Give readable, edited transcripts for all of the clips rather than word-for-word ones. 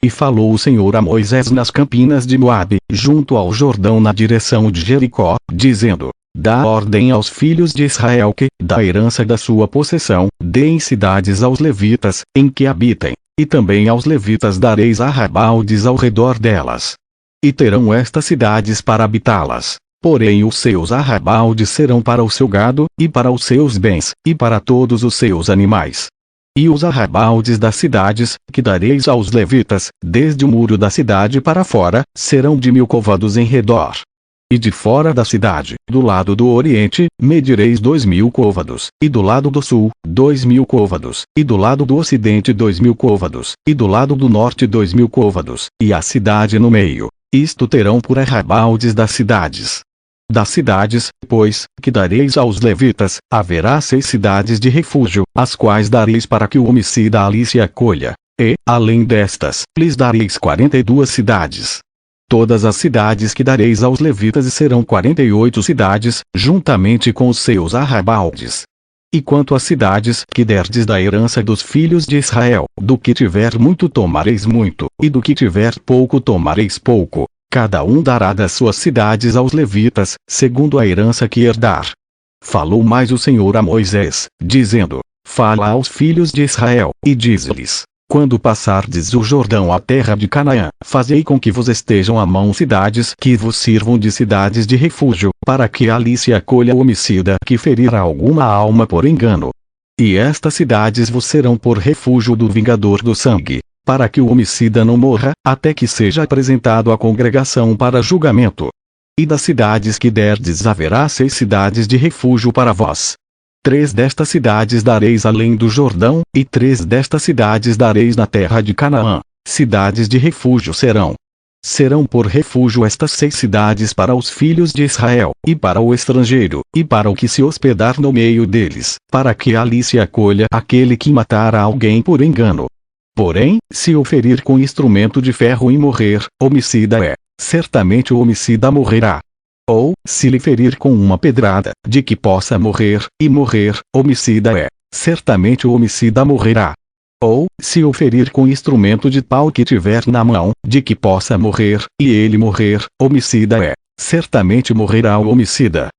E falou o Senhor a Moisés nas campinas de Moabe, junto ao Jordão na direção de Jericó, dizendo: Dá ordem aos filhos de Israel que, da herança da sua possessão, deem cidades aos levitas, em que habitem, e também aos levitas dareis arrabaldes ao redor delas. E terão estas cidades para habitá-las. Porém os seus arrabaldes serão para o seu gado, e para os seus bens, e para todos os seus animais. E os arrabaldes das cidades, que dareis aos levitas, desde o muro da cidade para fora, serão de 1000 côvados em redor. E de fora da cidade, do lado do oriente, medireis 2000 côvados, e do lado do sul, 2000 côvados, e do lado do ocidente 2000 côvados, e do lado do norte 2000 côvados, e a cidade no meio. Isto terão por arrabaldes das cidades. Das cidades, pois, que dareis aos levitas, haverá 6 cidades de refúgio, as quais dareis para que o homicida ali se acolha. E, além destas, lhes dareis 42 cidades. Todas as cidades que dareis aos levitas serão 48 cidades, juntamente com os seus arrabaldes. E quanto às cidades que derdes da herança dos filhos de Israel, do que tiver muito tomareis muito, e do que tiver pouco tomareis pouco. Cada um dará das suas cidades aos levitas, segundo a herança que herdar. Falou mais o Senhor a Moisés, dizendo: Fala aos filhos de Israel, e diz-lhes: Quando passardes o Jordão à terra de Canaã, fazei com que vos estejam à mão cidades que vos sirvam de cidades de refúgio, para que ali se acolha o homicida que ferir alguma alma por engano. E estas cidades vos serão por refúgio do vingador do sangue, para que o homicida não morra, até que seja apresentado à congregação para julgamento. E das cidades que derdes haverá 6 cidades de refúgio para vós. 3 destas cidades dareis além do Jordão, e 3 destas cidades dareis na terra de Canaã. Cidades de refúgio serão. Serão por refúgio estas 6 cidades para os filhos de Israel, e para o estrangeiro, e para o que se hospedar no meio deles, para que ali se acolha aquele que matar a alguém por engano. Porém, se o ferir com instrumento de ferro e morrer, homicida é, certamente o homicida morrerá. Ou, se lhe ferir com uma pedrada, de que possa morrer, e morrer, homicida é, certamente o homicida morrerá. Ou, se o ferir com instrumento de pau que tiver na mão, de que possa morrer, e ele morrer, homicida é, certamente morrerá o homicida.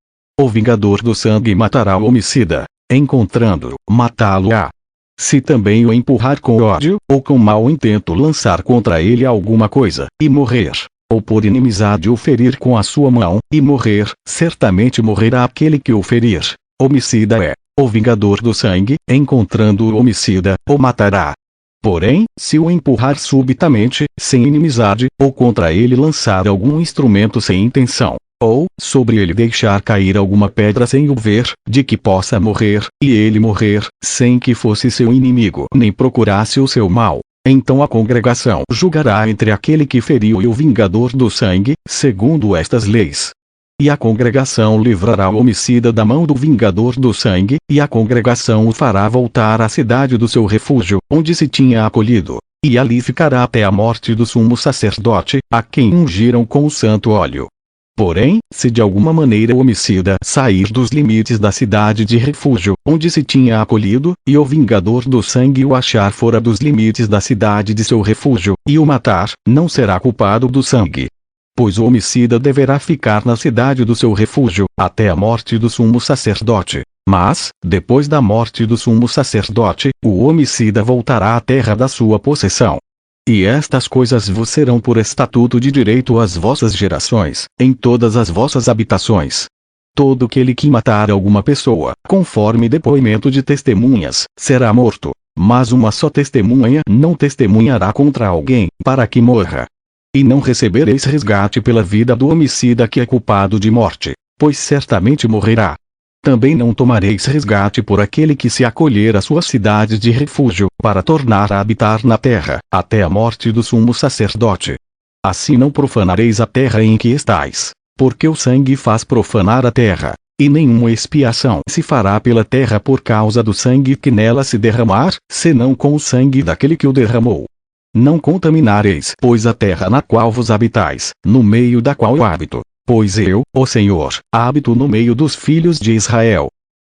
O vingador do sangue matará o homicida, encontrando-o, matá-lo-á. Se também o empurrar com ódio, ou com mau intento lançar contra ele alguma coisa, e morrer, ou por inimizade o ferir com a sua mão, e morrer, certamente morrerá aquele que o ferir. Homicida é, o vingador do sangue, encontrando o homicida, o matará. Porém, se o empurrar subitamente, sem inimizade, ou contra ele lançar algum instrumento sem intenção, ou, sobre ele deixar cair alguma pedra sem o ver, de que possa morrer, e ele morrer, sem que fosse seu inimigo nem procurasse o seu mal, então a congregação julgará entre aquele que feriu e o vingador do sangue, segundo estas leis. E a congregação livrará o homicida da mão do vingador do sangue, e a congregação o fará voltar à cidade do seu refúgio, onde se tinha acolhido, e ali ficará até a morte do sumo sacerdote, a quem ungiram com o santo óleo. Porém, se de alguma maneira o homicida sair dos limites da cidade de refúgio, onde se tinha acolhido, e o vingador do sangue o achar fora dos limites da cidade de seu refúgio, e o matar, não será culpado do sangue. Pois o homicida deverá ficar na cidade do seu refúgio, até a morte do sumo sacerdote. Mas, depois da morte do sumo sacerdote, o homicida voltará à terra da sua possessão. E estas coisas vos serão por estatuto de direito às vossas gerações, em todas as vossas habitações. Todo aquele que matar alguma pessoa, conforme depoimento de testemunhas, será morto, mas uma só testemunha não testemunhará contra alguém, para que morra. E não recebereis resgate pela vida do homicida que é culpado de morte, pois certamente morrerá. Também não tomareis resgate por aquele que se acolher às suas cidades de refúgio, para tornar a habitar na terra, até a morte do sumo sacerdote. Assim não profanareis a terra em que estais, porque o sangue faz profanar a terra, e nenhuma expiação se fará pela terra por causa do sangue que nela se derramar, senão com o sangue daquele que o derramou. Não contaminareis, pois, a terra na qual vos habitais, no meio da qual eu habito. Pois eu, o Senhor, habito no meio dos filhos de Israel,